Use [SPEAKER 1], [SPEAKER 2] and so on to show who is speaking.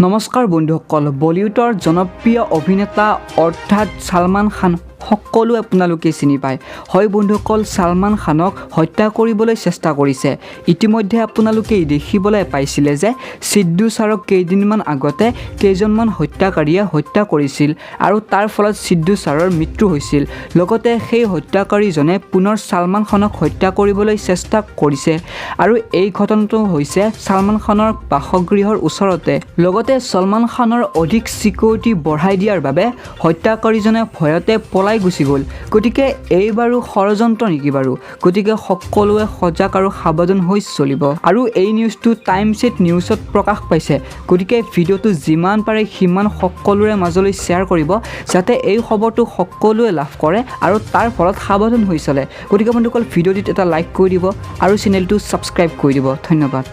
[SPEAKER 1] নমস্কাৰ বন্ধুসকল, বলিউডৰ জনপ্ৰিয় অভিনেতা অৰ্থাৎ সালমান খান সকলো আপোনালোকে চিনি পায়। হয় বন্ধুসকল, সালমান খানক হত্যা কৰিবলৈ চেষ্টা কৰিছে। ইতিমধ্যে আপোনালোকে দেখিবলৈ পাইছিলে যে সিদ্ধু ছাৰক কেইদিনমান আগতে কেইজনমান হত্যাকাৰীয়ে হত্যা কৰিছিল আৰু তাৰ ফলত সিদ্ধু ছাৰৰ মৃত্যু হৈছিল। লগতে সেই হত্যাকাৰীজনে পুনৰ সালমান খানক হত্যা কৰিবলৈ চেষ্টা কৰিছে আৰু এই ঘটনাটো হৈছে সালমান খানৰ বাসগৃহৰ ওচৰতে। লগতে সালমান খানৰ অধিক সিকিউৰিটি বঢ়াই দিয়াৰ বাবে হত্যাকাৰীজনে ভয়তে পলাই গুচি গ'ল। গতিকে এইবাৰো ষড়যন্ত্ৰ নেকি বাৰু? গতিকে সকলোৱে সজাগ আৰু সাৱধান হৈ চলিব। আৰু এই নিউজটো টাইমছ নিউজত প্ৰকাশ পাইছে। গতিকে ভিডিঅ'টো যিমান পাৰে সিমান সকলোৰে মাজলৈ শ্বেয়াৰ কৰিব, যাতে এই খবৰটো সকলোৱে লাভ কৰে আৰু তাৰ ফলত সাৱধান হৈ চলে। গতিকে বন্ধুসকল, ভিডিঅ'টিত এটা লাইক কৰি দিব আৰু চেনেলটো ছাবস্ক্ৰাইব কৰি দিব। ধন্যবাদ।